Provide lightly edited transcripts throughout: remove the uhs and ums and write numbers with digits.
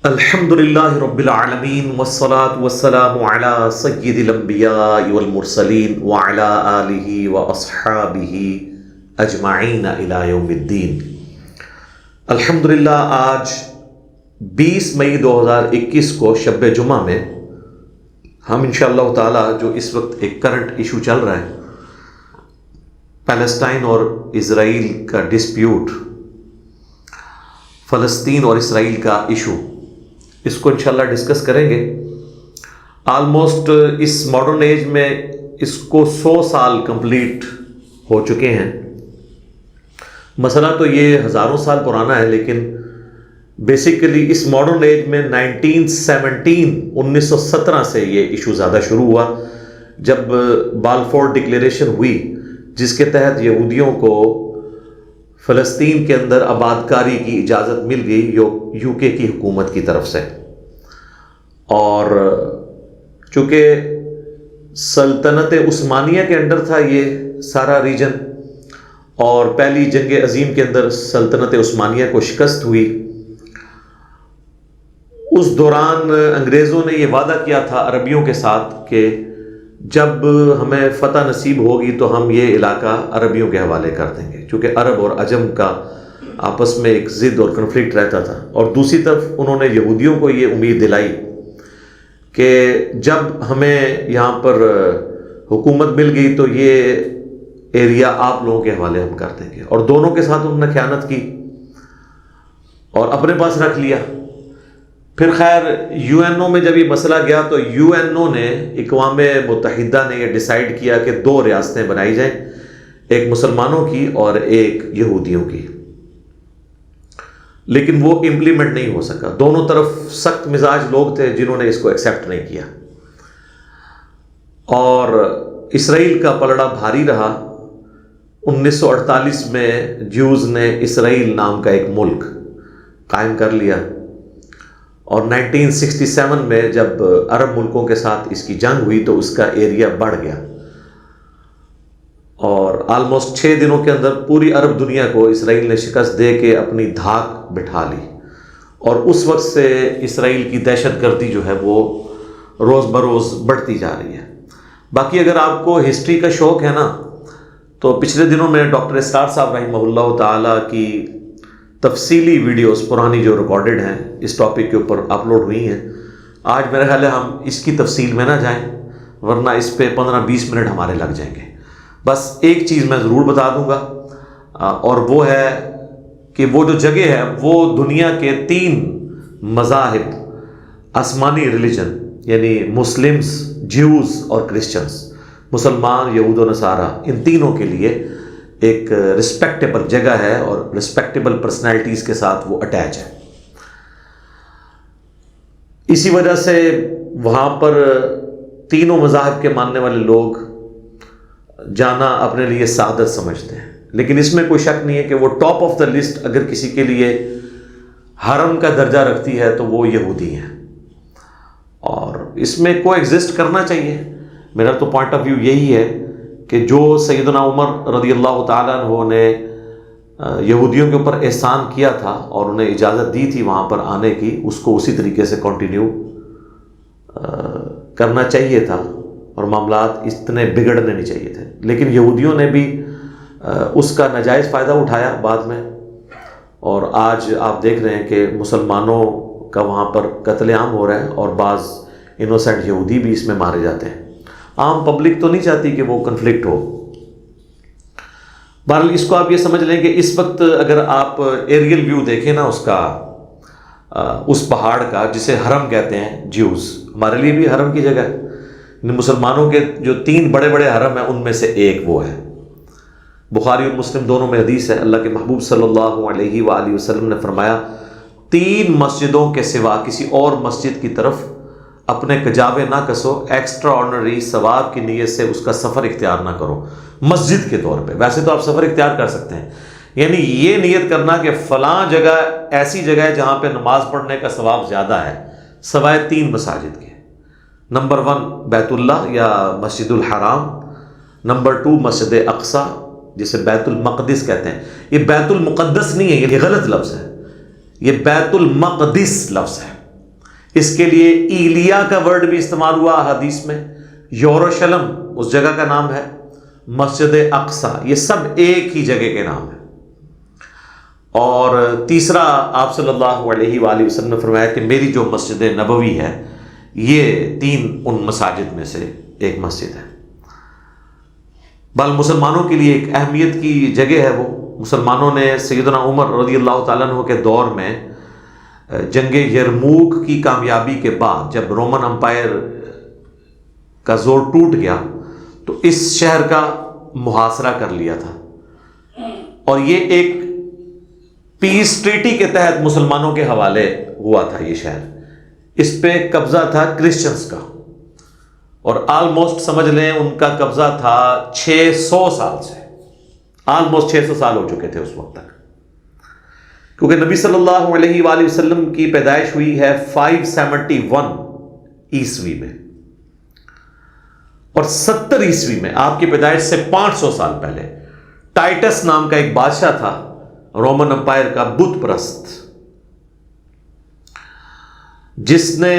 الحمد للہ رب العالمین والصلاة والسلام علی سید الانبیاء والمرسلین وعلی آلہ واصحابہ اجمعین الی یوم الدین۔ الحمدللہ آج 20 مئی 2021 کو شب جمعہ میں ہم انشاءاللہ تعالی جو اس وقت ایک کرنٹ ایشو چل رہا ہے پیلسٹائن اور اسرائیل کا ڈسپیوٹ، فلسطین اور اسرائیل کا ایشو، اس کو انشاءاللہ ڈسکس کریں گے۔ آلموسٹ اس ماڈرن ایج میں اس کو 100 سال کمپلیٹ ہو چکے ہیں۔ مسئلہ تو یہ ہزاروں سال پرانا ہے، لیکن بیسیکلی اس ماڈرن ایج میں 1917 سے یہ ایشو زیادہ شروع ہوا، جب بالفور ڈکلیریشن ہوئی جس کے تحت یہودیوں کو فلسطین کے اندر آباد کاری کی اجازت مل گئی یو کے کی حکومت کی طرف سے۔ اور چونکہ سلطنت عثمانیہ کے انڈر تھا یہ سارا ریجن، اور پہلی جنگ عظیم کے اندر سلطنت عثمانیہ کو شکست ہوئی، اس دوران انگریزوں نے یہ وعدہ کیا تھا عربیوں کے ساتھ کہ جب ہمیں فتح نصیب ہوگی تو ہم یہ علاقہ عربیوں کے حوالے کر دیں گے، چونکہ عرب اور عجم کا آپس میں ایک ضد اور کنفلکٹ رہتا تھا۔ اور دوسری طرف انہوں نے یہودیوں کو یہ امید دلائی کہ جب ہمیں یہاں پر حکومت مل گئی تو یہ ایریا آپ لوگوں کے حوالے ہم کر دیں گے، اور دونوں کے ساتھ انہوں نے خیانت کی اور اپنے پاس رکھ لیا۔ پھر خیر یو این او میں جب یہ مسئلہ گیا تو یو این او نے، اقوام متحدہ نے یہ ڈیسائیڈ کیا کہ 2 ریاستیں بنائی جائیں، ایک مسلمانوں کی اور ایک یہودیوں کی، لیکن وہ امپلیمنٹ نہیں ہو سکا۔ دونوں طرف سخت مزاج لوگ تھے جنہوں نے اس کو ایکسیپٹ نہیں کیا، اور اسرائیل کا پلڑا بھاری رہا۔ 1948 میں جیوز نے اسرائیل نام کا ایک ملک قائم کر لیا، اور 1967 میں جب عرب ملکوں کے ساتھ اس کی جنگ ہوئی تو اس کا ایریا بڑھ گیا، اور آلموسٹ 6 دنوں کے اندر پوری عرب دنیا کو اسرائیل نے شکست دے کے اپنی دھاک بٹھا لی، اور اس وقت سے اسرائیل کی دہشت گردی جو ہے وہ روز بروز بڑھتی جا رہی ہے۔ باقی اگر آپ کو ہسٹری کا شوق ہے نا، تو پچھلے دنوں میں ڈاکٹر اسرار صاحب رحمہ اللہ تعالیٰ کی تفصیلی ویڈیوز پرانی جو ریکارڈڈ ہیں اس ٹاپک کے اوپر اپلوڈ ہوئی ہیں۔ آج میرا خیال ہے ہم اس کی تفصیل میں نہ جائیں، ورنہ اس پہ 15-20 منٹ ہمارے لگ جائیں گے۔ بس ایک چیز میں ضرور بتا دوں گا، اور وہ ہے کہ وہ جو جگہ ہے وہ دنیا کے 3 مذاہب، آسمانی ریلیجن یعنی مسلمز، جیوز اور کرسچنز، مسلمان، یہود و نصارہ، ان تینوں کے لیے ایک رسپیکٹیبل جگہ ہے، اور رسپیکٹیبل پرسنالٹیز کے ساتھ وہ اٹیچ ہے۔ اسی وجہ سے وہاں پر تینوں مذاہب کے ماننے والے لوگ جانا اپنے لیے سعادت سمجھتے ہیں، لیکن اس میں کوئی شک نہیں ہے کہ وہ ٹاپ آف دا لسٹ اگر کسی کے لیے حرم کا درجہ رکھتی ہے تو وہ یہودی ہیں، اور اس میں کو ایگزسٹ کرنا چاہیے۔ میرا تو پوائنٹ آف ویو یہی ہے کہ جو سیدنا عمر رضی اللہ تعالیٰ عنہ نے یہودیوں کے اوپر احسان کیا تھا اور انہیں اجازت دی تھی وہاں پر آنے کی، اس کو اسی طریقے سے کنٹینیو کرنا چاہیے تھا، اور معاملات اتنے بگڑنے نہیں چاہیے تھے۔ لیکن یہودیوں نے بھی اس کا ناجائز فائدہ اٹھایا بعد میں، اور آج آپ دیکھ رہے ہیں کہ مسلمانوں کا وہاں پر قتل عام ہو رہا ہے، اور بعض انوسینٹ یہودی بھی اس میں مارے جاتے ہیں۔ عام پبلک تو نہیں چاہتی کہ وہ کنفلکٹ ہو۔ بہرحال اس کو آپ یہ سمجھ لیں کہ اس وقت اگر آپ ایریل ویو دیکھیں نا اس کا، اس پہاڑ کا جسے حرم کہتے ہیں جیوز، ہمارے لیے بھی حرم کی جگہ ہے، مسلمانوں کے جو 3 بڑے بڑے حرم ہیں ان میں سے ایک وہ ہے۔ بخاری اور مسلم دونوں میں حدیث ہے، اللہ کے محبوب صلی اللہ علیہ وآلہ وسلم نے فرمایا 3 مسجدوں کے سوا کسی اور مسجد کی طرف اپنے کجاوے نہ کسو، ایکسٹرا آرڈنری ثواب کی نیت سے اس کا سفر اختیار نہ کرو مسجد کے طور پہ۔ ویسے تو آپ سفر اختیار کر سکتے ہیں، یعنی یہ نیت کرنا کہ فلاں جگہ ایسی جگہ ہے جہاں پہ نماز پڑھنے کا ثواب زیادہ ہے، سوائے 3 مساجد کے۔ نمبر 1 بیت اللہ یا مسجد الحرام، نمبر 2 مسجد اقصیٰ جسے بیت المقدس کہتے ہیں۔ یہ بیت المقدس نہیں ہے، یہ غلط لفظ ہے، یہ بیت المقدس لفظ ہے، اس کے لیے ایلیا کا ورڈ بھی استعمال ہوا حدیث میں، یروشلم اس جگہ کا نام ہے، مسجد اقصی یہ سب ایک ہی جگہ کے نام ہیں۔ اور تیسرا آپ صلی اللہ علیہ وآلہ وسلم نے فرمایا کہ میری جو مسجد نبوی ہے یہ 3 ان مساجد میں سے ایک مسجد ہے۔ بل مسلمانوں کے لیے ایک اہمیت کی جگہ ہے وہ۔ مسلمانوں نے سیدنا عمر رضی اللہ تعالیٰ عنہ کے دور میں جنگ یرموک کی کامیابی کے بعد جب رومن امپائر کا زور ٹوٹ گیا تو اس شہر کا محاصرہ کر لیا تھا، اور یہ ایک پیس ٹریٹی کے تحت مسلمانوں کے حوالے ہوا تھا۔ یہ شہر، اس پہ قبضہ تھا کرسچنز کا، اور آلموسٹ سمجھ لیں ان کا قبضہ تھا 600 سال سے، آلموسٹ 600 سال ہو چکے تھے اس وقت تک، کیونکہ نبی صلی اللہ علیہ وآلہ وسلم کی پیدائش ہوئی ہے 571 عیسوی میں، اور 70 عیسوی میں آپ کی پیدائش سے 500 سال پہلے ٹائٹس نام کا ایک بادشاہ تھا رومن امپائر کا، بت پرست، جس نے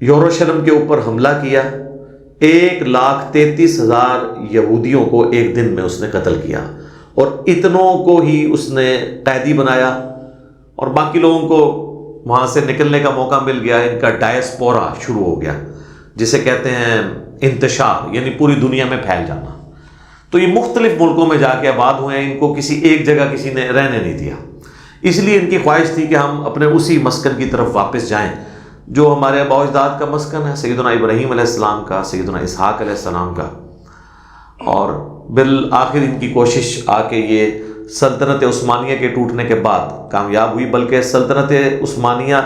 یروشلم کے اوپر حملہ کیا۔ 1,33,000 یہودیوں کو ایک دن میں اس نے قتل کیا، اور اتنوں کو ہی اس نے قیدی بنایا، اور باقی لوگوں کو وہاں سے نکلنے کا موقع مل گیا۔ ان کا ڈائسپورا شروع ہو گیا، جسے کہتے ہیں انتشار، یعنی پوری دنیا میں پھیل جانا۔ تو یہ مختلف ملکوں میں جا کے آباد ہوئے ہیں، ان کو کسی ایک جگہ کسی نے رہنے نہیں دیا، اس لیے ان کی خواہش تھی کہ ہم اپنے اسی مسکن کی طرف واپس جائیں جو ہمارے آباء و اجداد کا مسکن ہے، سیدنا ابراہیم علیہ السلام کا، سیدنا اسحاق علیہ السلام کا۔ اور بالآخر ان کی کوشش آ کے یہ سلطنت عثمانیہ کے ٹوٹنے کے بعد کامیاب ہوئی، بلکہ سلطنت عثمانیہ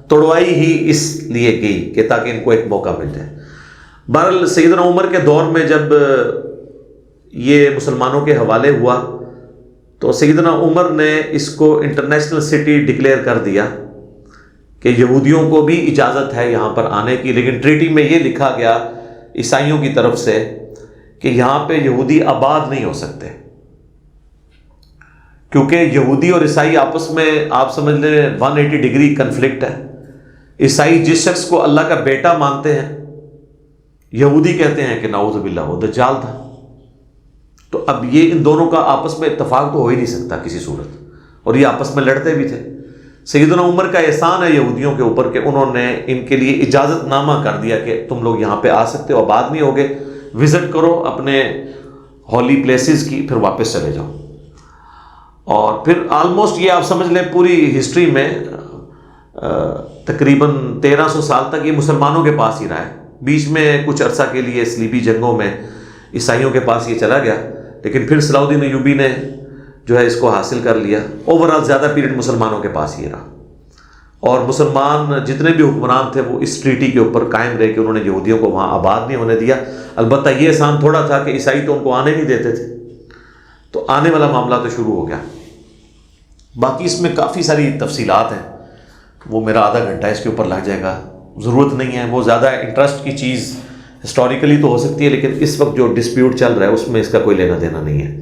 توڑوائی ہی اس لیے گئی کہ تاکہ ان کو ایک موقع مل جائے۔ بہرحال سیدنا عمر کے دور میں جب یہ مسلمانوں کے حوالے ہوا تو سیدنا عمر نے اس کو انٹرنیشنل سٹی ڈکلیئر کر دیا کہ یہودیوں کو بھی اجازت ہے یہاں پر آنے کی، لیکن ٹریٹی میں یہ لکھا گیا عیسائیوں کی طرف سے کہ یہاں پہ یہودی آباد نہیں ہو سکتے، کیونکہ یہودی اور عیسائی آپس میں آپ سمجھ لیں 180 ڈگری کنفلکٹ ہے۔ عیسائی جس شخص کو اللہ کا بیٹا مانتے ہیں، یہودی کہتے ہیں کہ نعوذ باللہ وہ دجال تھا۔ تو اب یہ ان دونوں کا آپس میں اتفاق تو ہو ہی نہیں سکتا کسی صورت، اور یہ آپس میں لڑتے بھی تھے۔ سیدنا عمر کا احسان ہے یہودیوں کے اوپر کہ انہوں نے ان کے لیے اجازت نامہ کر دیا کہ تم لوگ یہاں پہ آ سکتے ہو، آباد نہیں ہوگے، وزٹ کرو اپنے ہولی پلیسز کی، پھر واپس چلے جاؤ۔ اور پھر آلموسٹ یہ آپ سمجھ لیں پوری ہسٹری میں تقریباً 1300 سال تک یہ مسلمانوں کے پاس ہی رہا ہے۔ بیچ میں کچھ عرصہ کے لیے صلیبی جنگوں میں عیسائیوں کے پاس یہ چلا گیا، لیکن پھر صلاح الدین ایوبی نے جو ہے اس کو حاصل کر لیا۔ اوورآل زیادہ پیریڈ مسلمانوں کے پاس ہی رہا، اور مسلمان جتنے بھی حکمران تھے وہ اس ٹریٹی کے اوپر قائم رہے کہ انہوں نے یہودیوں کو وہاں آباد نہیں ہونے دیا۔ البتہ یہ احسان تھوڑا تھا کہ عیسائی تو ان کو آنے نہیں دیتے تھے، تو آنے والا معاملہ تو شروع ہو گیا۔ باقی اس میں کافی ساری تفصیلات ہیں، وہ میرا آدھا گھنٹہ اس کے اوپر لگ جائے گا، ضرورت نہیں ہے، وہ زیادہ انٹرسٹ کی چیز ہسٹوریکلی تو ہو سکتی ہے، لیکن اس وقت جو ڈسپیوٹ چل رہا ہے اس میں اس کا کوئی لینا دینا نہیں ہے۔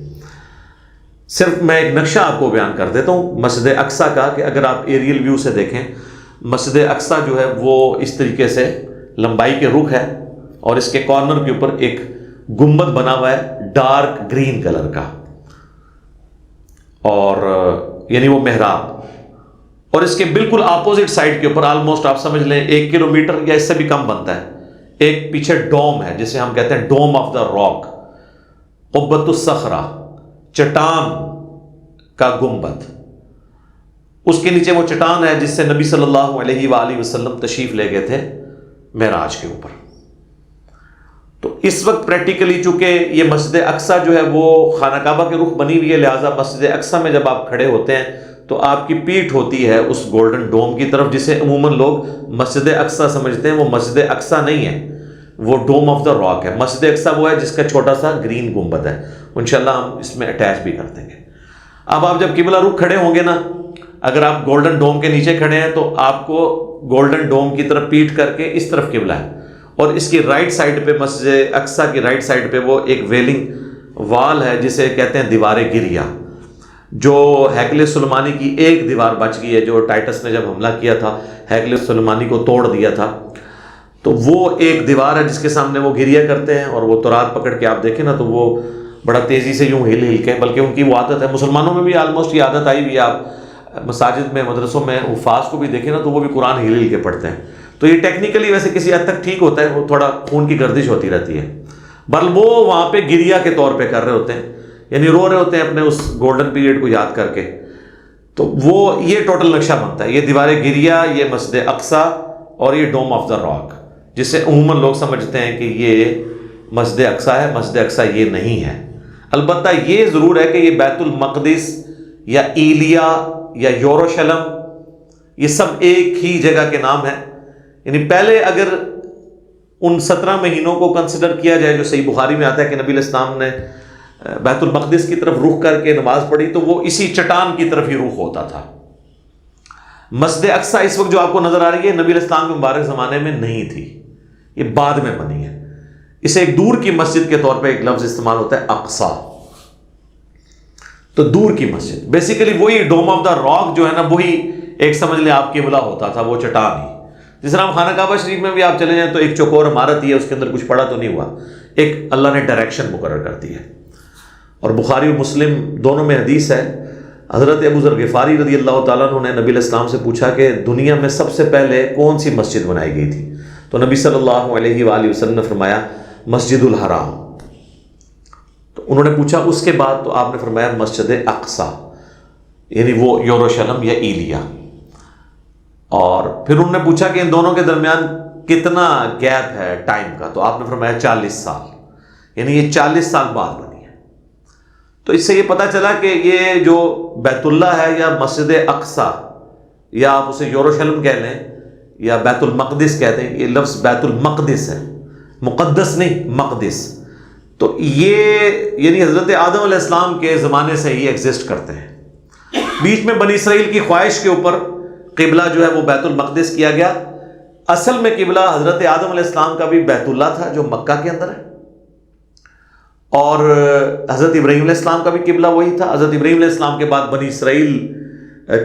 صرف میں ایک نقشہ آپ کو بیان کر دیتا ہوں مسجد اقصیٰ کا، کہ اگر آپ ایریل ویو سے دیکھیں مسجد اقصیٰ جو ہے وہ اس طریقے سے لمبائی کے رخ ہے، اور اس کے کارنر کے اوپر ایک گنبد بنا ہوا ہے ڈارک گرین کلر کا، اور یعنی وہ محراب، اور اس کے بالکل اپوزٹ سائڈ کے اوپر آلموسٹ آپ سمجھ لیں 1 کلومیٹر یا اس سے بھی کم بنتا ہے، ایک پیچھے ڈوم ہے جسے ہم کہتے ہیں ڈوم آف دا راک، قبۃ الصخرہ، چٹان کا گنبد۔ اس کے نیچے وہ چٹان ہے جس سے نبی صلی اللہ علیہ وآلہ وسلم تشریف لے گئے تھے معراج کے اوپر۔ تو اس وقت پریکٹیکلی چونکہ یہ مسجد اقصیٰ جو ہے وہ خانہ کعبہ کے رخ بنی ہوئی ہے، لہٰذا مسجد اقصیٰ میں جب آپ کھڑے ہوتے ہیں تو آپ کی پیٹھ ہوتی ہے اس گولڈن ڈوم کی طرف، جسے عموماً لوگ مسجد اقصیٰ سمجھتے ہیں۔ وہ مسجد اقصیٰ نہیں ہے، وہ ڈوم آف دا راک ہے۔ مسجد اقصیٰ وہ ہے جس کا چھوٹا سا گرین گنبد ہے، انشاءاللہ ہم اس میں اٹیچ بھی کر دیں گے۔ اب آپ جب قبلہ رخ کھڑے ہوں گے نا، اگر آپ گولڈن ڈوم کے نیچے کھڑے ہیں تو آپ کو گولڈن ڈوم کی طرف پیٹھ کر کے اس طرف قبلہ ہے، اور اس کی رائٹ سائڈ پہ مسجد اقصیٰ کی رائٹ سائڈ پہ وہ ایک ویلنگ وال ہے جسے کہتے ہیں دیوار گریہ۔ جو ہیکل سلیمانی کی ایک دیوار بچ گئی ہے، جو ٹائٹس نے جب حملہ کیا تھا ہیکل سلیمانی کو توڑ دیا تھا، تو وہ ایک دیوار ہے جس کے سامنے وہ گریا کرتے ہیں، اور وہ ترار پکڑ کے آپ دیکھیں نا تو وہ بڑا تیزی سے یوں ہل کے، بلکہ ان کی وہ عادت ہے، مسلمانوں میں بھی آلموسٹ یہ عادت آئی ہوئی ہے، آپ مساجد میں مدرسوں میں حفاظ کو بھی دیکھیں نا تو وہ بھی قرآن ہل کے پڑھتے ہیں، تو یہ ٹیکنیکلی ویسے کسی حد تک ٹھیک ہوتا ہے، وہ تھوڑا خون کی گردش ہوتی رہتی ہے، بل وہ وہاں پہ گریا کے طور پہ کر رہے ہوتے ہیں، یعنی رو رہے ہوتے ہیں اپنے اس گولڈن پیریڈ کو یاد کر کے، تو وہ یہ ٹوٹل نقشہ بنتا ہے، یہ دیوار گریا، یہ مسجد اقصی، اور یہ ڈوم آف دا راک، جسے عموماً لوگ سمجھتے ہیں کہ یہ مسجد اقصی ہے، مسجد اقصی یہ نہیں ہے۔ البتہ یہ ضرور ہے کہ یہ بیت المقدس یا ایلیا یا یوروشلم یہ سب ایک ہی جگہ کے نام ہیں، یعنی پہلے اگر ان 17 مہینوں کو کنسیڈر کیا جائے جو صحیح بخاری میں آتا ہے کہ نبی علیہ السلام نے بیت المقدس کی طرف رخ کر کے نماز پڑھی، تو وہ اسی چٹان کی طرف ہی رخ ہوتا تھا۔ مسجد اقصی اس وقت جو آپ کو نظر آ رہی ہے نبی علیہ السلام کے مبارک زمانے میں نہیں تھی، یہ بعد میں بنی ہے، اسے ایک دور کی مسجد کے طور پہ ایک لفظ استعمال ہوتا ہے اقصی، تو دور کی مسجد، بیسیکلی وہی ڈوم آف دا راک جو ہے نا، وہی ایک سمجھ لیں آپ قبلہ ہوتا تھا، وہ چٹان ہی، جس طرح ہم خانہ کعبہ شریف میں بھی آپ چلے جائیں تو ایک چوکور عمارت ہی ہے، اس کے اندر کچھ پڑا تو نہیں ہوا، ایک اللہ نے ڈائریکشن مقرر کر دی ہے۔ اور بخاری و مسلم دونوں میں حدیث ہے، حضرت ابو ذر غفاری رضی اللہ تعالیٰ عنہ نے نبی علیہ السلام سے پوچھا کہ دنیا میں سب سے پہلے کون سی مسجد بنائی گئی تھی؟ تو نبی صلی اللہ علیہ وآلہ وسلم نے فرمایا مسجد الحرام۔ تو انہوں نے پوچھا اس کے بعد، تو آپ نے فرمایا مسجد اقصی، یعنی وہ یوروشلم یا ایلیا۔ اور پھر انہوں نے پوچھا کہ ان دونوں کے درمیان کتنا گیپ ہے ٹائم کا؟ تو آپ نے فرمایا 40 سال، یعنی یہ 40 سال بعد بنی ہے۔ تو اس سے یہ پتہ چلا کہ یہ جو بیت اللہ ہے یا مسجد اقصی، یا آپ اسے یوروشلم کہہ لیں یا بیت المقدس کہتے ہیں، یہ لفظ بیت المقدس ہے، مقدس نہیں، مقدس، تو یہ یعنی حضرت آدم علیہ السلام کے زمانے سے ہی ایگزسٹ کرتے ہیں۔ بیچ میں بنی اسرائیل کی خواہش کے اوپر قبلہ جو ہے وہ بیت المقدس کیا گیا، اصل میں قبلہ حضرت آدم علیہ السلام کا بھی بیت اللہ تھا جو مکہ کے اندر ہے، اور حضرت ابراہیم علیہ السلام کا بھی قبلہ وہی تھا۔ حضرت ابراہیم علیہ السلام کے بعد بنی اسرائیل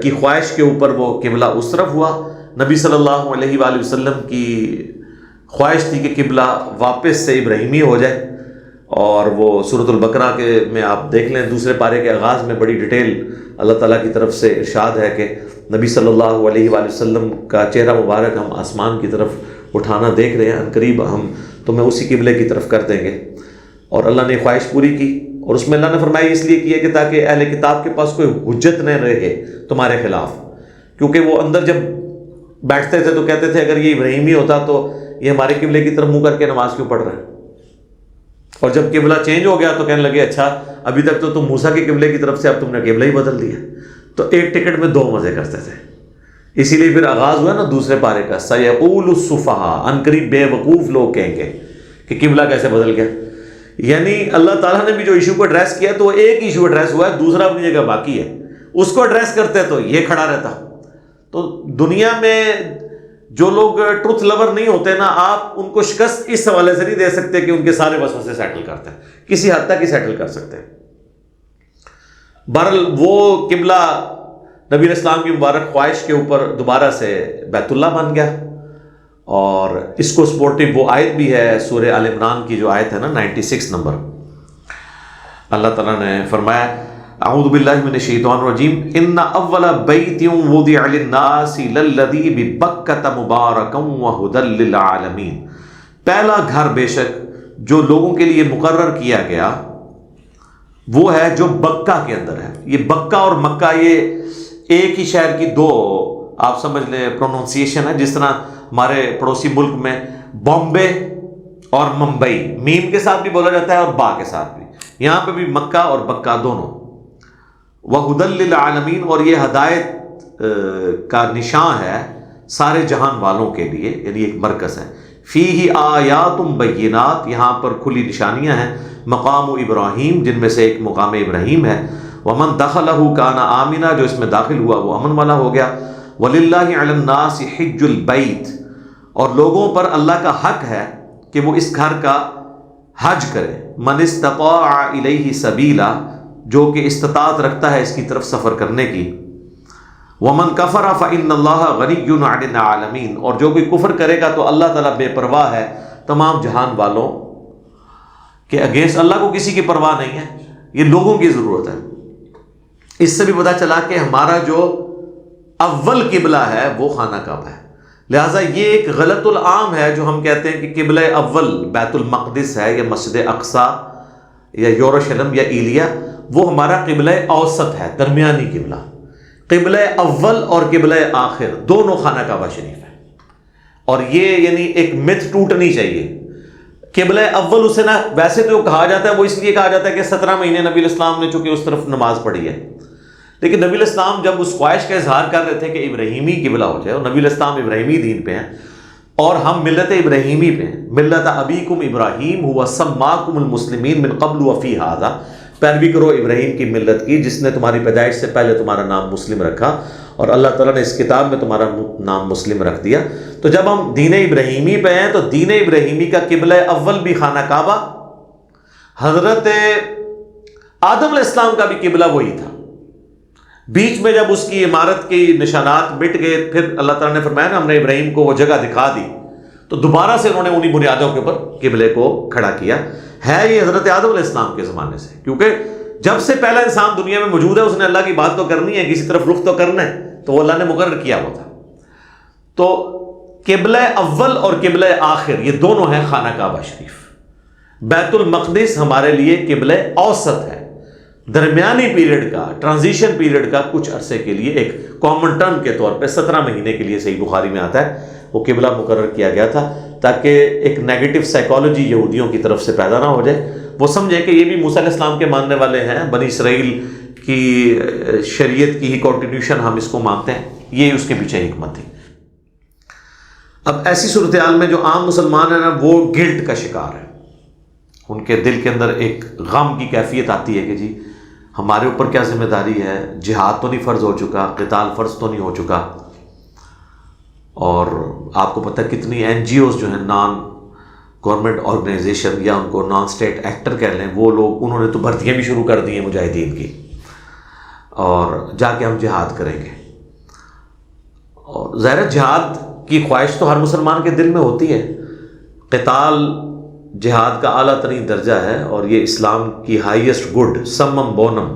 کی خواہش کے اوپر وہ قبلہ اس طرف ہوا۔ نبی صلی اللہ علیہ وآلہ وسلم کی خواہش تھی کہ قبلہ واپس سے ابراہیمی ہو جائے، اور وہ سورۃ البقرہ کے میں آپ دیکھ لیں دوسرے پارے کے آغاز میں بڑی ڈیٹیل اللہ تعالیٰ کی طرف سے ارشاد ہے کہ نبی صلی اللہ علیہ وآلہ وسلم کا چہرہ مبارک ہم آسمان کی طرف اٹھانا دیکھ رہے ہیں، عنقریب ہم تمہیں اسی قبلے کی طرف کر دیں گے، اور اللہ نے خواہش پوری کی، اور اس میں اللہ نے فرمایا اس لیے کیا کہ تاکہ اہل کتاب کے پاس کوئی حجت نہ رہے تمہارے خلاف، کیونکہ وہ اندر جب بیٹھتے تھے تو کہتے تھے اگر یہ ابراہیمی ہوتا تو یہ ہمارے قبلے کی طرف منہ کر کے نماز کیوں پڑھ رہے ہیں، اور جب قبلہ چینج ہو گیا تو کہنے لگے اچھا ابھی تک تو تم موسیٰ کے قبلے کی طرف سے اب تم نے قبلہ ہی بدل دیا، تو ایک ٹکٹ میں 2 مزے کرتے تھے، اسی لیے پھر آغاز ہوا نا دوسرے پارے کا، سَيَقُولُ السُّفَهَاءُ، عنقریب بے وقوف لوگ کہیں گے کہ قبلہ کیسے بدل گیا، یعنی اللہ تعالیٰ نے بھی جو ایشو کو ایڈریس کیا تو وہ ایک ایشو ایڈریس ہوا ہے، دوسرا اپنی جگہ باقی ہے، اس کو ایڈریس کرتے تو یہ کھڑا رہتا۔ تو دنیا میں جو لوگ ٹروتھ لور نہیں ہوتے نا، آپ ان کو شکست اس حوالے سے نہیں دے سکتے کہ ان کے سارے وسوسے سیٹل کرتے ہیں، کسی حد تک ہی سیٹل کر سکتے ہیں۔ بہرحال وہ قبلہ نبی علیہ السلام کی مبارک خواہش کے اوپر دوبارہ سے بیت اللہ بن گیا، اور اس کو سپورٹیو وہ آیت بھی ہے سورہ آل عمران کی جو آیت ہے نا 96 نمبر، اللہ تعالیٰ نے فرمایا اعوذ باللہ من الشیطان الرجیم ان اول بیت وضع للناس للذی ببکۃ مبارکا وہدی للعالمین، پہلا گھر بے شک جو لوگوں کے لیے مقرر کیا گیا وہ ہے جو بکہ کے اندر ہے۔ یہ بکہ اور مکہ یہ ایک ہی شہر کی 2 آپ سمجھ لیں پروننسیشن ہے، جس طرح ہمارے پڑوسی ملک میں بامبے اور ممبئی میم کے ساتھ بھی بولا جاتا ہے اور با کے ساتھ بھی، یہاں پہ بھی مکہ اور بکہ دونوں۔ وَهُدًى لِّلْعَالَمِينَ، اور یہ ہدایت کا نشان ہے سارے جہان والوں کے لیے، یعنی ایک مرکز ہے۔ فِيهِ آیاتٌ بَيِّنَاتٌ، یہاں پر کھلی نشانیاں ہیں، مقام ابراہیم جن میں سے ایک مقام ابراہیم ہے، وَمَن دَخَلَهُ كَانَ آمِنًا، جو اس میں داخل ہوا وہ امن والا ہو گیا، وَلِلَّهِ عَلَى النَّاسِ حِجُّ الْبَيْتِ، اور لوگوں پر اللہ کا حق ہے کہ وہ اس گھر کا حج کرے، مَنِ اسْتَطَاعَ إِلَيْهِ سَبِيلًا، جو کہ استطاعت رکھتا ہے اس کی طرف سفر کرنے کی۔ وَمَنْ كَفَرَ فَإِنَّ اللَّهَ غَنِيٌّ عَنِ الْعَالَمِينَ، اور جو کوئی کفر کرے گا تو اللہ تعالیٰ بے پرواہ ہے تمام جہان والوں کے اگینسٹ۔ اللہ کو کسی کی پرواہ نہیں ہے، یہ لوگوں کی ضرورت ہے۔ اس سے بھی پتہ چلا کہ ہمارا جو اول قبلہ ہے وہ خانہ کعبہ ہے، لہٰذا یہ ایک غلط العام ہے جو ہم کہتے ہیں کہ قبلہ اول بیت المقدس ہے یا مسجد اقصیٰ یا یروشلم یا ایلیا، وہ ہمارا قبلہ اوسط ہے، درمیانی قبلہ۔ قبلہ اول اور قبلہ آخر دونوں خانہ کعبہ شریف ہے، اور یہ یعنی ایک مت ٹوٹنی چاہیے۔ قبلہ اول اسے نہ ویسے تو کہا جاتا ہے، وہ اس لیے کہا جاتا ہے کہ 17 مہینے نبی علیہ السلام نے چونکہ اس طرف نماز پڑھی ہے، لیکن نبی علیہ السلام جب اس خواہش کا اظہار کر رہے تھے کہ ابراہیمی قبلہ ہو جائے، اور نبی علیہ السلام ابراہیمی دین پہ ہیں اور ہم ملت ابراہیمی پہ ہیں، ملت ابیکم ابراہیم هو سماکم المسلمین من قبل وفی ھذا، پیروی کرو ابراہیم کی ملت کی جس نے تمہاری پیدائش سے پہلے تمہارا نام مسلم رکھا، اور اللہ تعالیٰ نے اس کتاب میں تمہارا نام مسلم رکھ دیا۔ تو جب ہم دین ابراہیمی پہ ہیں تو دین ابراہیمی کا قبلہ اول بھی خانہ کعبہ، حضرت آدم علیہ السلام کا بھی قبلہ وہی تھا۔ بیچ میں جب اس کی عمارت کی نشانات مٹ گئے، پھر اللہ تعالیٰ نے فرمایا نا ہم نے ابراہیم کو وہ جگہ دکھا دی، تو دوبارہ سے انہوں نے انہی بنیادوں کے اوپر قبلے کو کھڑا کیا۔ ہے یہ حضرت آدم علیہ السلام کے زمانے سے، کیونکہ جب سے پہلا انسان دنیا میں موجود ہے اس نے اللہ کی بات تو کرنی ہے، کسی طرف رخ تو کرنا ہے، تو وہ اللہ نے مقرر کیا ہوا تھا۔ تو قبلہ اول اور قبلہ آخر یہ دونوں ہیں خانہ کعبہ شریف۔ بیت المقدس ہمارے لیے قبلہ اوسط ہے، درمیانی پیریڈ کا، ٹرانزیشن پیریڈ کا، کچھ عرصے کے لیے ایک کامن ٹرم کے طور پہ 17 مہینے کے لیے صحیح بخاری میں آتا ہے وہ قبلہ مقرر کیا گیا تھا، تاکہ ایک نیگیٹو سائیکالوجی یہودیوں کی طرف سے پیدا نہ ہو جائے، وہ سمجھیں کہ یہ بھی موسیٰ علیہ السلام کے ماننے والے ہیں، بنی اسرائیل کی شریعت کی ہی کنٹینیوشن ہم اس کو مانتے ہیں، یہ اس کے پیچھے حکمت تھی۔ اب ایسی صورتحال میں جو عام مسلمان ہیں نا وہ گلٹ کا شکار ہے، ان کے دل کے اندر ایک غم کی کیفیت آتی ہے کہ جی ہمارے اوپر کیا ذمہ داری ہے، جہاد تو نہیں فرض ہو چکا، قتال فرض تو نہیں ہو چکا، اور آپ کو پتہ کتنی NGOs جو ہیں نان گورنمنٹ آرگنائزیشن یا ان کو نان اسٹیٹ ایکٹر کہہ لیں، وہ لوگ انہوں نے تو بھرتیاں بھی شروع کر دی ہیں مجاہدین کی، اور جا کے ہم جہاد کریں گے۔ اور ظاہر جہاد کی خواہش تو ہر مسلمان کے دل میں ہوتی ہے، قتال جہاد کا اعلیٰ ترین درجہ ہے، اور یہ اسلام کی ہائیسٹ گڈ، سمم بونم،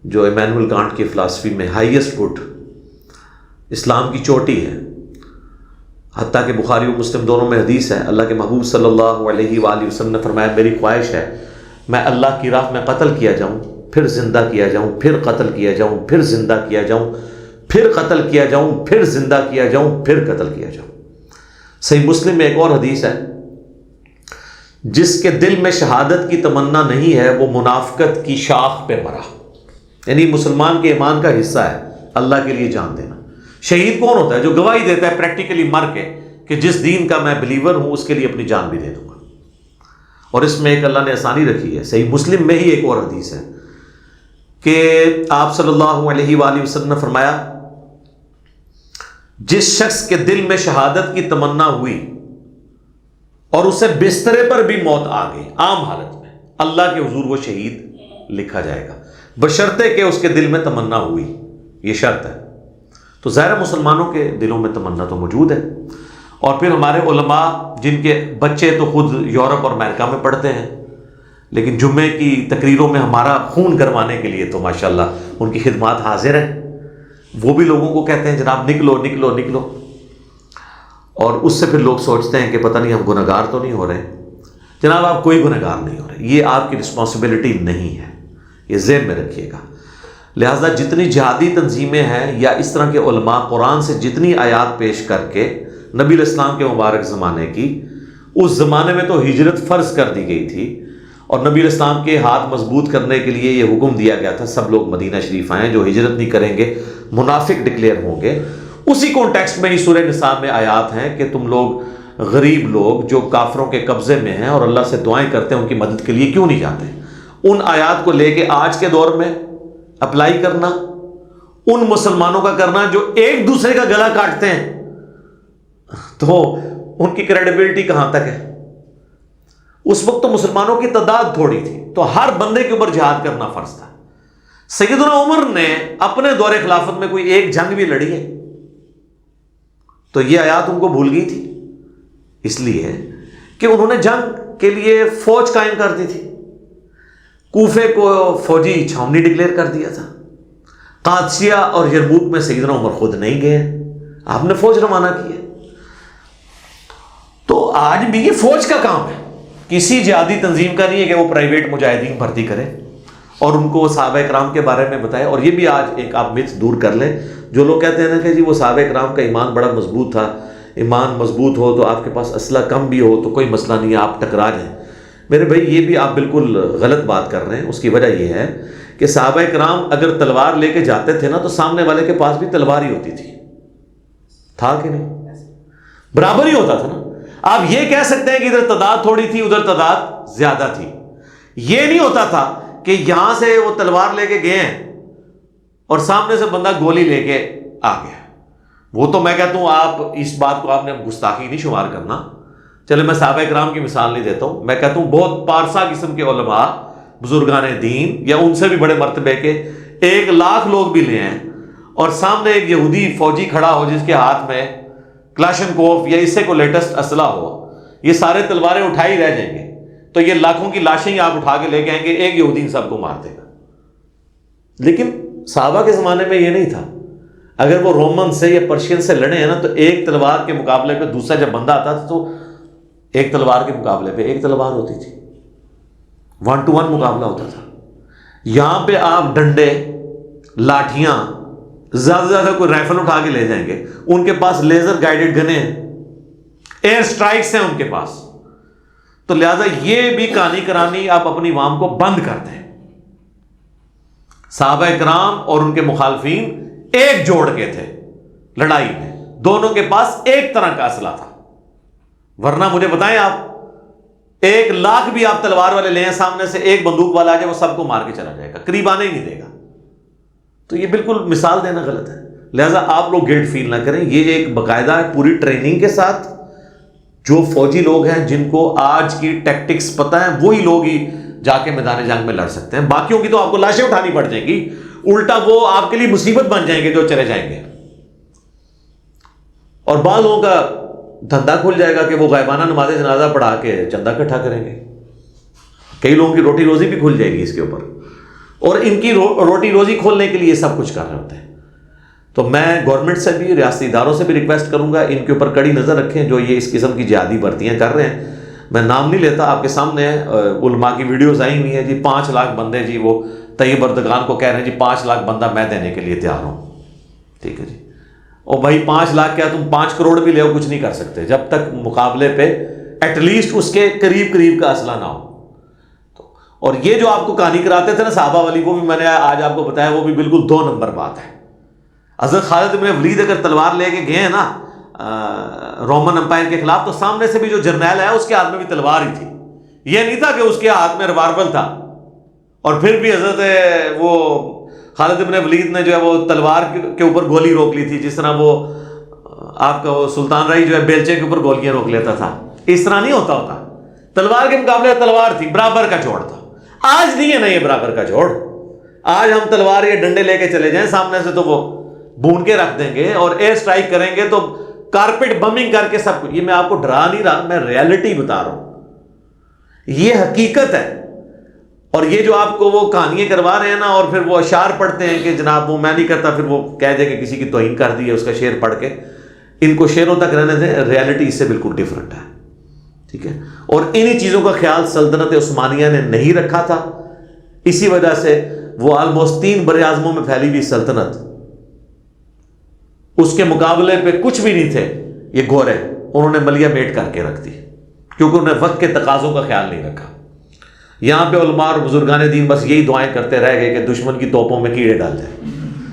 جو ایمینول کانٹ کی فلاسفی میں ہائیسٹ گڈ اسلام کی چوٹی ہے۔ حتیٰ کہ بخاری و مسلم دونوں میں حدیث ہے، اللہ کے محبوب صلی اللہ علیہ وآلہ وسلم نے فرمایا میری خواہش ہے میں اللہ کی راہ میں قتل کیا جاؤں، پھر زندہ کیا جاؤں، پھر قتل کیا جاؤں، پھر زندہ کیا جاؤں، پھر قتل کیا جاؤں، پھر زندہ کیا جاؤں، پھر قتل کیا جاؤں۔ صحیح مسلم میں ایک اور حدیث ہے، جس کے دل میں شہادت کی تمنا نہیں ہے وہ منافقت کی شاخ پہ مرا، یعنی مسلمان کے ایمان کا حصہ ہے اللہ کے لیے جان دینا۔ شہید کون ہوتا ہے؟ جو گواہی دیتا ہے پریکٹیکلی مر کے کہ جس دین کا میں بلیور ہوں اس کے لیے اپنی جان بھی دے دوں گا، اور اس میں ایک اللہ نے آسانی رکھی ہے۔ صحیح مسلم میں ہی ایک اور حدیث ہے کہ آپ صلی اللہ علیہ وآلہ وسلم نے فرمایا جس شخص کے دل میں شہادت کی تمنا ہوئی اور اسے بسترے پر بھی موت آ گئی عام حالت میں، اللہ کے حضور وہ شہید لکھا جائے گا، بشرطے کہ اس کے دل میں تمنا ہوئی، یہ شرط ہے۔ تو ظاہر مسلمانوں کے دلوں میں تمنا تو موجود ہے، اور پھر ہمارے علماء جن کے بچے تو خود یورپ اور امریکہ میں پڑھتے ہیں، لیکن جمعے کی تقریروں میں ہمارا خون گرمانے کے لیے تو ماشاءاللہ ان کی خدمات حاضر ہیں، وہ بھی لوگوں کو کہتے ہیں جناب نکلو نکلو نکلو، اور اس سے پھر لوگ سوچتے ہیں کہ پتہ نہیں ہم گنہگار تو نہیں ہو رہے۔ جناب آپ کوئی گنہگار نہیں ہو رہے، یہ آپ کی رسپانسبلٹی نہیں ہے، یہ ذہن میں رکھیے گا۔ لہٰذا جتنی جہادی تنظیمیں ہیں یا اس طرح کے علماء قرآن سے جتنی آیات پیش کر کے نبی علیہ السلام کے مبارک زمانے کی، اس زمانے میں تو ہجرت فرض کر دی گئی تھی، اور نبی علیہ السلام کے ہاتھ مضبوط کرنے کے لیے یہ حکم دیا گیا تھا سب لوگ مدینہ شریف آئیں، جو ہجرت نہیں کریں گے منافق ڈکلیئر ہوں گے۔ اسی کانٹیکسٹ میں یہ سورہ نساء میں آیات ہیں کہ تم لوگ غریب لوگ جو کافروں کے قبضے میں ہیں اور اللہ سے دعائیں کرتے ہیں ان کی مدد کے لیے کیوں نہیں جاتے؟ ان آیات کو لے کے آج کے دور میں اپلائی کرنا، ان مسلمانوں کا کرنا جو ایک دوسرے کا گلا کاٹتے ہیں، تو ان کی کریڈیبلٹی کہاں تک ہے؟ اس وقت تو مسلمانوں کی تعداد تھوڑی تھی، تو ہر بندے کے اوپر جہاد کرنا فرض تھا۔ سیدنا عمر نے اپنے دور خلافت میں کوئی ایک جنگ بھی لڑی ہے؟ تو یہ آیات ان کو بھول گئی تھی، اس لیے کہ انہوں نے جنگ کے لیے فوج قائم کر دی تھی، کوفے کو فوجی چھاونی ڈکلیئر کر دیا تھا، قادسیہ اور یرموک میں سیدنا عمر خود نہیں گئے، آپ نے فوج روانہ کی ہے۔ تو آج بھی یہ فوج کا کام ہے، کسی جہادی تنظیم کا نہیں ہے کہ وہ پرائیویٹ مجاہدین بھرتی کرے اور ان کو صحابہ کرام کے بارے میں بتائے۔ اور یہ بھی آج ایک آپ مت دور کر لیں، جو لوگ کہتے ہیں نا کہ جی وہ صحابہ کرام کا ایمان بڑا مضبوط تھا، ایمان مضبوط ہو تو آپ کے پاس اسلحہ کم بھی ہو تو کوئی مسئلہ نہیں ہے، آپ ٹکرا جائیں۔ میرے بھائی یہ بھی آپ بالکل غلط بات کر رہے ہیں۔ اس کی وجہ یہ ہے کہ صحابہ کرام اگر تلوار لے کے جاتے تھے نا تو سامنے والے کے پاس بھی تلوار ہی ہوتی تھی، تھا کہ نہیں؟ برابر ہی ہوتا تھا نا۔ آپ یہ کہہ سکتے ہیں کہ ادھر تعداد تھوڑی تھی ادھر تعداد زیادہ تھی، یہ نہیں ہوتا تھا کہ یہاں سے وہ تلوار لے کے گئے ہیں اور سامنے سے بندہ گولی لے کے آ گیا۔ وہ تو میں کہتا ہوں آپ اس بات کو آپ نے گستاخی نہیں شمار کرنا۔ چلے میں صحابہ کرام کی مثال نہیں دیتا ہوں، میں کہتا ہوں بہت پارسا قسم کے علماء بزرگان دین یا ان سے بھی بڑے مرتبے کے 1,00,000 لوگ بھی لے ہیں اور سامنے ایک یہودی فوجی کھڑا ہو جس کے ہاتھ میں کلاشنکوف یا اس سے کوئی لیٹسٹ اسلحہ ہو، یہ سارے تلواریں اٹھائی رہ جائیں گے، تو یہ لاکھوں کی لاشیں ہی آپ اٹھا کے لے کے آئیں گے، ایک یہودی ان سب کو مار دے گا۔ لیکن صحابہ کے زمانے میں یہ نہیں تھا۔ اگر وہ رومن سے یا پرشین سے لڑے ہیں نا تو ایک تلوار کے مقابلے پہ دوسرا جب بندہ آتا تھا تو ایک تلوار کے مقابلے پہ ایک تلوار ہوتی تھی، 1 to 1 مقابلہ ہوتا تھا۔ یہاں پہ آپ ڈنڈے، لاٹھیاں، زیادہ سے زیادہ کوئی رائفل اٹھا کے لے جائیں گے، ان کے پاس لیزر گائیڈڈ گنیں ہیں، ایئر سٹرائکس ہیں ان کے پاس۔ تو لہذا یہ بھی کہانی کرانی آپ اپنی عوام کو بند کر دیں۔ صحابہ کرام اور ان کے مخالفین ایک جوڑ کے تھے لڑائی میں، دونوں کے پاس ایک طرح کا اسلحہ تھا۔ ورنہ مجھے بتائیں آپ 1,00,000 بھی آپ تلوار والے لے ہیں، سامنے سے ایک بندوق والا آ جائے وہ سب کو مار کے چلا جائے گا، قریب آنے ہی نہیں دے گا۔ تو یہ بالکل مثال دینا غلط ہے۔ لہٰذا آپ لوگ گلٹ فیل نہ کریں، یہ ایک باقاعدہ پوری ٹریننگ کے ساتھ جو فوجی لوگ ہیں جن کو آج کی ٹیکٹکس پتہ ہیں وہی لوگ ہی جا کے میدان جنگ میں لڑ سکتے ہیں، باقیوں کی تو آپ کو لاشیں اٹھانی پڑ جائیں گی، الٹا وہ آپ کے لیے مصیبت بن جائیں گے جو چلے جائیں گے۔ اور بعض لوگوں کا دھندا کھل جائے گا کہ وہ غائبانہ نماز جنازہ پڑھا کے چندہ اکٹھا کریں گے، کئی لوگوں کی روٹی روزی بھی کھل جائے گی اس کے اوپر، اور ان کی روٹی روزی کھولنے کے لیے سب کچھ کر رہے ہوتے ہیں۔ تو میں گورنمنٹ سے بھی ریاستی اداروں سے بھی ریکویسٹ کروں گا ان کے اوپر کڑی نظر رکھیں جو یہ اس قسم کی جہادی بھرتیاں کر رہے ہیں۔ میں نام نہیں لیتا، آپ کے سامنے علماء کی ویڈیوز آئی ہوئی ہیں جی، 5,00,000 بندے جی وہ طیب اردگان کو کہہ رہے ہیں جی 5,00,000 بندہ میں دینے کے لیے تیار ہوں، ٹھیک ہے جی۔ اور بھائی 5,00,000 کیا تم 5 کروڑ بھی لے ہو کچھ نہیں کر سکتے جب تک مقابلے پہ ایٹ لیسٹ اس کے قریب کا اسلحہ نہ ہو۔ اور یہ جو آپ کو کہانی کراتے تھے نا صحابہ والی، وہ بھی میں نے آج آپ کو بتایا، وہ بھی بالکل 2 نمبر بات ہے۔ حضرت خالد بن ولید اگر تلوار لے کے گئے ہیں نا رومن امپائر کے خلاف، تو سامنے سے بھی جو جرنیل ہے اس کے ہاتھ میں بھی تلوار ہی تھی، یہ نہیں تھا کہ اس کے ہاتھ میں ریوالور تھا۔ اور پھر بھی حضرت وہ خالد بن ولید نے جو ہے وہ تلوار کے اوپر گولی روک لی تھی، جس طرح وہ آپ کا وہ سلطان رائی جو ہے بیلچے کے اوپر گولیاں روک لیتا تھا، اس طرح نہیں ہوتا۔ تلوار کے مقابلے تلوار تھی، برابر کا جوڑ تھا۔ آج نہیں ہے نا یہ برابر کا جوڑ، آج ہم تلوار یا ڈنڈے لے کے چلے جائیں سامنے سے تو وہ بھون کے رکھ دیں گے، اور ایئر سٹرائک کریں گے تو کارپیٹ بمنگ کر کے سب کچھ۔ یہ میں آپ کو ڈرا نہیں رہا، میں ریالٹی بتا رہا ہوں، یہ حقیقت ہے۔ اور یہ جو آپ کو وہ کہانیاں کروا رہے ہیں نا، اور پھر وہ اشعار پڑھتے ہیں کہ جناب وہ میں نہیں کرتا، پھر وہ کہہ دے کہ کسی کی توہین کر دی ہے اس کا شعر پڑھ کے، ان کو شعروں تک رہنے دیں، ریالٹی اس سے بالکل ڈیفرنٹ ہے، ٹھیک ہے۔ اور انہی چیزوں کا خیال سلطنت عثمانیہ نے نہیں رکھا تھا، اسی وجہ سے وہ آلموسٹ 3 براعظموں میں پھیلی ہوئی سلطنت، اس کے مقابلے پہ کچھ بھی نہیں تھے یہ گورے، انہوں نے ملیہ میٹ کر کے رکھ دی کیونکہ انہوں نے وقت کے تقاضوں کا خیال نہیں رکھا۔ یہاں پہ علماء اور بزرگان دین بس یہی دعائیں کرتے رہ گئے کہ دشمن کی توپوں میں کیڑے ڈال جائیں۔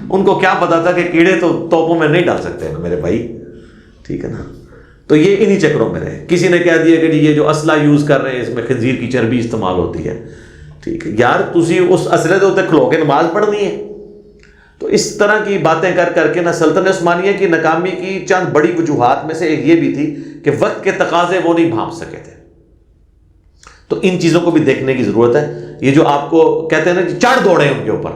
ان کو کیا پتا تھا کہ کیڑے تو توپوں میں نہیں ڈال سکتے نا میرے بھائی، ٹھیک ہے نا۔ تو یہ انہی چکروں میں رہے۔ کسی نے کہہ دیا کہ جی یہ جو اسلحہ یوز کر رہے ہیں اس میں خنزیر کی چربی استعمال ہوتی ہے، ٹھیک ہے یار، تسی اس اسلحے کے اوپر کھلو کے نماز پڑھنی ہے۔ تو اس طرح کی باتیں کر کے نا سلطنت عثمانیہ کی ناکامی کی چند بڑی وجوہات میں سے ایک یہ بھی تھی کہ وقت کے تقاضے وہ نہیں بھانپ سکے تھے۔ تو ان چیزوں کو بھی دیکھنے کی ضرورت ہے۔ یہ جو آپ کو کہتے ہیں نا چڑھ دوڑے ان کے اوپر،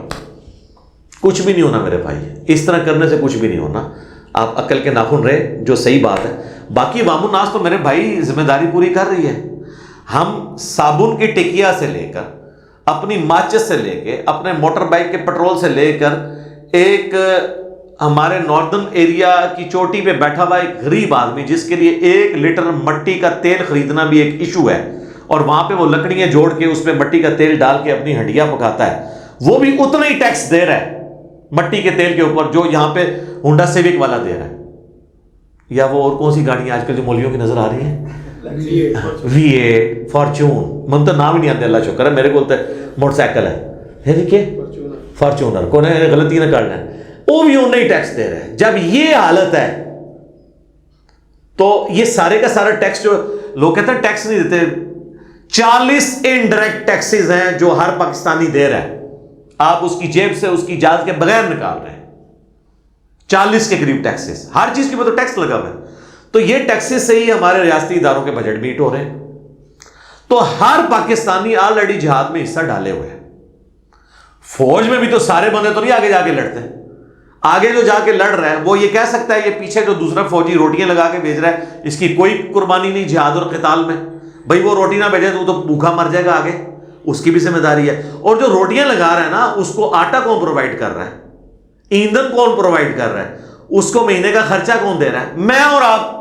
کچھ بھی نہیں ہونا میرے بھائی، اس طرح کرنے سے کچھ بھی نہیں ہونا. آپ عقل کے ناخن رہے، جو صحیح بات ہے. باقی عوام الناس تو میرے بھائی ذمہ داری پوری کر رہی ہے. ہم صابن کی ٹکیا سے لے کر، اپنی ماچس سے لے کے، اپنے موٹر بائک کے پیٹرول سے لے کر، ایک ہمارے ناردرن ایریا کی چوٹی پہ بیٹھا ہوا ایک غریب آدمی جس کے لیے 1 لیٹر مٹی کا تیل خریدنا بھی ایک ایشو ہے، اور وہاں پہ وہ لکڑیاں جوڑ کے اس میں مٹی کا تیل ڈال کے اپنی ہڈیاں پکاتا ہے، وہ بھی اتنا ہی ٹیکس دے رہا ہے مٹی کے تیل کے اوپر جو یہاں پہ ہونڈا سیوک والا دے رہا ہے. یا وہ اور کون سی گاڑیاں آج کل جو مولویوں کی نظر آ رہی ہیں، V8 فارچون، من تو نام ہی نہیں آتے، اللہ شکر ہے. میرے کو موٹر سائیکل ہے دیکھیے فارچونر کو غلطی نہ کر لیں، وہ بھی انہیں ٹیکس دے رہے ہیں. جب یہ حالت ہے تو یہ سارے کا سارا ٹیکس جو لوگ کہتے ہیں ٹیکس نہیں دیتے، 40 انڈائریکٹ ٹیکسز ہیں جو ہر پاکستانی دے رہا ہے. آپ اس کی جیب سے اس کی اجازت کے بغیر نکال رہے ہیں. 40 کے قریب ٹیکسز، ہر چیز کے اوپر تو ٹیکس لگا ہوا ہے. تو یہ ٹیکسز سے ہی ہمارے ریاستی اداروں کے بجٹ میٹ ہو رہے ہیں. تو ہر پاکستانی آلریڈی جہاد میں حصہ ڈالے ہوئے ہیں. فوج میں بھی تو سارے بندے تو نہیں آگے جا کے لڑتے. آگے جو جا کے لڑ رہا ہے وہ یہ کہہ سکتا ہے یہ پیچھے جو دوسرا فوجی روٹیاں لگا کے بھیج رہا ہے اس کی کوئی قربانی نہیں جہاد اور قتال میں. بھائی وہ روٹی نہ بھیجے تو بھوکا مر جائے گا آگے، اس کی بھی ذمہ داری ہے. اور جو روٹیاں لگا رہا ہے نا اس کو آٹا کون پرووائڈ کر رہا ہے، ایندھن کون پرووائڈ کر رہا ہے، اس کو مہینے کا خرچہ کون دے رہا ہے؟ میں اور آپ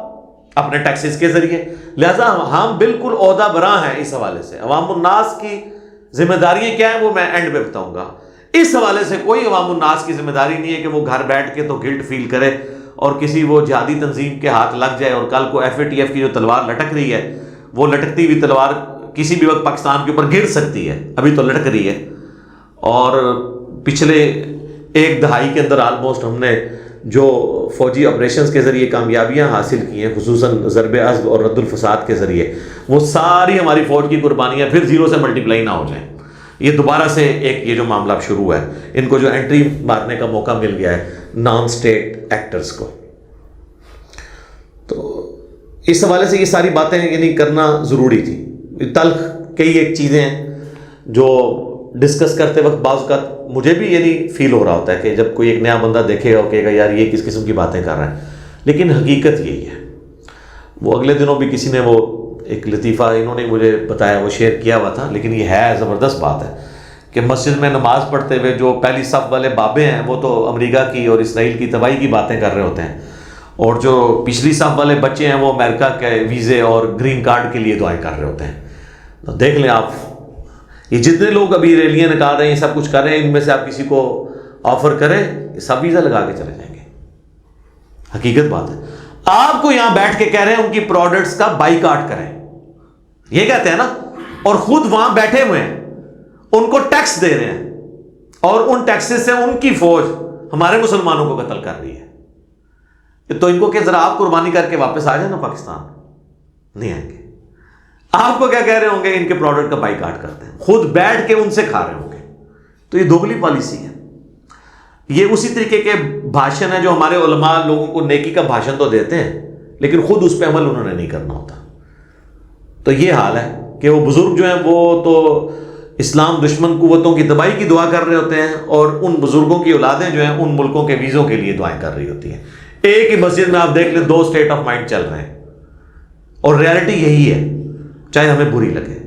اپنے ٹیکسز کے ذریعے. لہذا ہم بالکل عہدہ براں ہیں اس حوالے سے. عوام الناس کی ذمہ داریاں کیا ہیں وہ میں اینڈ پہ بتاؤں گا. اس حوالے سے کوئی عوام الناس کی ذمہ داری نہیں ہے کہ وہ گھر بیٹھ کے تو گلٹ فیل کرے اور کسی وہ جہادی تنظیم کے ہاتھ لگ جائے، اور کل کو FATF کی جو تلوار لٹک رہی ہے وہ لٹکتی ہوئی تلوار کسی بھی وقت پاکستان کے اوپر گر سکتی ہے. ابھی تو لٹک رہی ہے، اور پچھلے 1 دہائی کے اندر آلموسٹ ہم نے جو فوجی آپریشنز کے ذریعے کامیابیاں حاصل کی ہیں، خصوصاً ضرب عضب اور رد الفساد کے ذریعے، وہ ساری ہماری فوج کی قربانیاں پھر 0 سے ملٹیپلائی نہ ہو جائیں. یہ دوبارہ سے ایک یہ جو معاملہ اب شروع ہے، ان کو جو انٹری مارنے کا موقع مل گیا ہے نان اسٹیٹ ایکٹرز کو. تو اس حوالے سے یہ ساری باتیں یعنی کرنا ضروری تھی. تلخ کئی ایک چیزیں جو ڈسکس کرتے وقت بعض اوقات مجھے بھی یعنی فیل ہو رہا ہوتا ہے کہ جب کوئی ایک نیا بندہ دیکھے گا کہے گا یار یہ کس قسم کی باتیں کر رہے ہیں، لیکن حقیقت یہی ہے. وہ اگلے دنوں بھی کسی نے وہ ایک لطیفہ انہوں نے مجھے بتایا، وہ شیئر کیا ہوا تھا، لیکن یہ ہے زبردست بات ہے کہ مسجد میں نماز پڑھتے ہوئے جو پہلی صف والے بابے ہیں وہ تو امریکہ کی اور اسرائیل کی تباہی کی باتیں کر رہے ہوتے ہیں، اور جو پچھلی صف والے بچے ہیں وہ امریکہ کے ویزے اور گرین کارڈ کے لیے دعائیں کر رہے ہوتے ہیں. تو دیکھ لیں آپ، یہ جتنے لوگ ابھی ریلیاں نکال رہے ہیں، یہ سب کچھ کر رہے ہیں، ان میں سے آپ کسی کو آفر کریں یہ سب ویزا لگا کے چلے جائیں گے. حقیقت بات ہے. آپ کو یہاں بیٹھ کے کہہ رہے ہیں ان کی پروڈکٹس کا بائیکاٹ کریں، یہ کہتے ہیں نا، اور خود وہاں بیٹھے ہوئے ہیں، ان کو ٹیکس دے رہے ہیں، اور ان ٹیکسز سے ان کی فوج ہمارے مسلمانوں کو قتل کر رہی ہے. تو ان کو کہ ذرا آپ قربانی کر کے واپس آ جائیں نا پاکستان. نہیں آئیں گے. آپ کو کیا کہہ رہے ہوں گے؟ ان کے پروڈکٹ کا بائیکاٹ کرتے ہیں، خود بیٹھ کے ان سے کھا رہے ہوں گے. تو یہ دوگلی پالیسی ہے. یہ اسی طریقے کے بھاشن ہے جو ہمارے علماء لوگوں کو نیکی کا بھاشن تو دیتے ہیں لیکن خود اس پہ عمل انہوں نے نہیں کرنا ہوتا. تو یہ حال ہے کہ وہ بزرگ جو ہیں وہ تو اسلام دشمن قوتوں کی تباہی کی دعا کر رہے ہوتے ہیں، اور ان بزرگوں کی اولادیں جو ہیں ان ملکوں کے ویزوں کے لیے دعائیں کر رہی ہوتی ہیں. ایک ہی مسجد میں آپ دیکھ لیں 2 اسٹیٹ آف مائنڈ چل رہے ہیں، اور ریالٹی یہی ہے چاہے ہمیں بری لگے.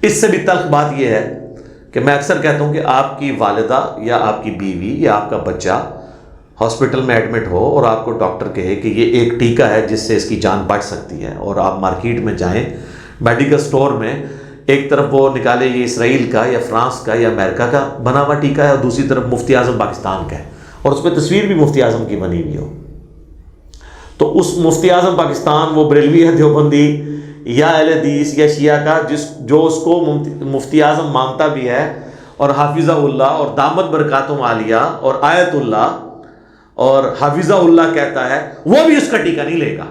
اس سے بھی تلخ بات یہ ہے کہ میں اکثر کہتا ہوں کہ آپ کی والدہ یا آپ کی بیوی یا آپ کا بچہ ہاسپٹل میں ایڈمٹ ہو اور آپ کو ڈاکٹر کہے کہ یہ ایک ٹیکہ ہے جس سے اس کی جان بچ سکتی ہے، اور آپ مارکیٹ میں جائیں میڈیکل سٹور میں، ایک طرف وہ نکالے یہ اسرائیل کا یا فرانس کا یا امریکہ کا بنا ہوا ٹیکہ ہے، اور دوسری طرف مفتی اعظم پاکستان کا ہے، اور اس پہ تصویر بھی مفتی اعظم کی بنی ہوئی ہو. تو اس مفتی اعظم پاکستان وہ بریلوی ہے، دیوبندی یا اہل حدیث یا شیعہ کا جو اس کو مفتی اعظم مانتا بھی ہے اور حافظہ اللہ اور دامت برکاتہم عالیہ اور آیت اللہ اور حافظہ اللہ کہتا ہے، وہ بھی اس کا ٹیکہ نہیں لے گا.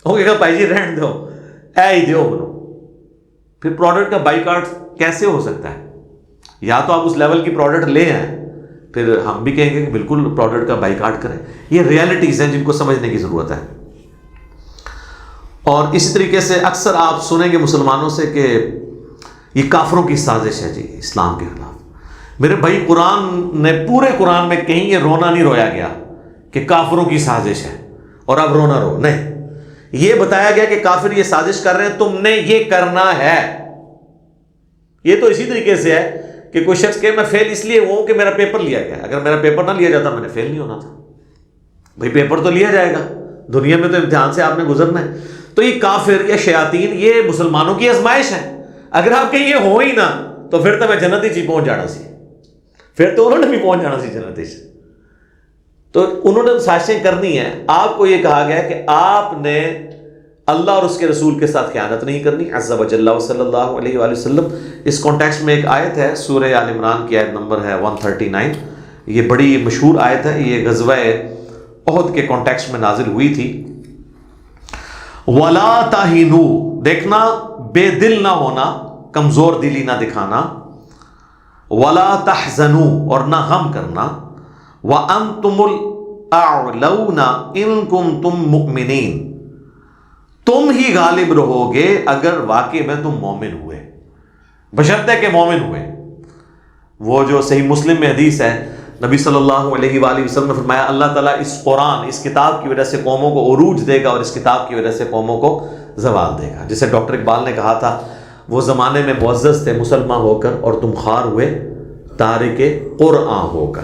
وہ کہے گا بھائی جی رہن دو، اے ہی دیو بنو. پھر پروڈکٹ کا بائیکاٹ کیسے ہو سکتا ہے؟ یا تو آپ اس لیول کی پروڈکٹ لے آئیں، پھر ہم بھی کہیں گے کہ بالکل پروڈکٹ کا بائیکاٹ کریں. یہ ریالٹیز ہیں جن کو سمجھنے کی ضرورت ہے. اور اسی طریقے سے اکثر آپ سنیں گے مسلمانوں سے کہ یہ کافروں کی سازش ہے جی اسلام کے خلاف. میرے بھائی قرآن نے پورے قرآن میں کہیں یہ رونا نہیں رویا گیا کہ کافروں کی سازش ہے اور اب رونا رو، نہیں، یہ بتایا گیا کہ کافر یہ سازش کر رہے ہیں، تم نے یہ کرنا ہے۔ یہ تو اسی طریقے سے ہے کہ کوئی شخص کہ میں فیل اس لیے ہوں کہ میرا پیپر لیا گیا، اگر میرا پیپر نہ لیا جاتا میں نے فیل نہیں ہونا تھا۔ بھئی پیپر تو لیا جائے گا، دنیا میں تو امتحان سے آپ نے گزرنا ہے۔ تو یہ کافر یا شیاطین یہ مسلمانوں کی آزمائش ہے۔ اگر آپ کہیں یہ ہو ہی نہ تو پھر تو میں جنت ہی پہنچ جانا سی، پھر تو انہوں نے بھی پہنچ جانا سی جنت ہی۔ تو انہوں نے سازشیں کرنی ہے۔ آپ کو یہ کہا گیا کہ آپ نے اللہ اور اس کے رسول کے ساتھ خیانت نہیں کرنی، عز وجل صلی اللہ علیہ وآلہ وسلم۔ اس کانٹیکسٹ میں ایک آیت ہے، سورہ آل عمران کی آیت نمبر ہے 139، یہ بڑی مشہور آیت ہے، یہ غزوہ احد کے کانٹیکسٹ میں نازل ہوئی تھی۔ وَلَا تَهِنُوا، دیکھنا بے دل نہ ہونا، کمزور دلی نہ دکھانا، وَلَا تَحْزَنُوا، اور نہ غم کرنا، وَأَنْتُمُ الْأَعْلَوْنَ إِن كُنتُم مُؤْمِنِينَ، تم ہی غالب رہو گے اگر واقعی میں تم مومن ہوئے، بشرطے کہ مومن ہوئے۔ وہ جو صحیح مسلم میں حدیث ہے، نبی صلی اللہ علیہ وآلہ وسلم نے فرمایا اللہ تعالیٰ اس قرآن، اس کتاب کی وجہ سے قوموں کو عروج دے گا اور اس کتاب کی وجہ سے قوموں کو زوال دے گا۔ جسے ڈاکٹر اقبال نے کہا تھا وہ زمانے میں معزز تھے مسلمان ہو کر اور تم خوار ہوئے تارک قرآن ہو کر۔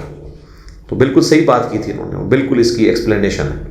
تو بالکل صحیح بات کی تھی انہوں نے، بالکل اس کی ایکسپلینیشن ہے۔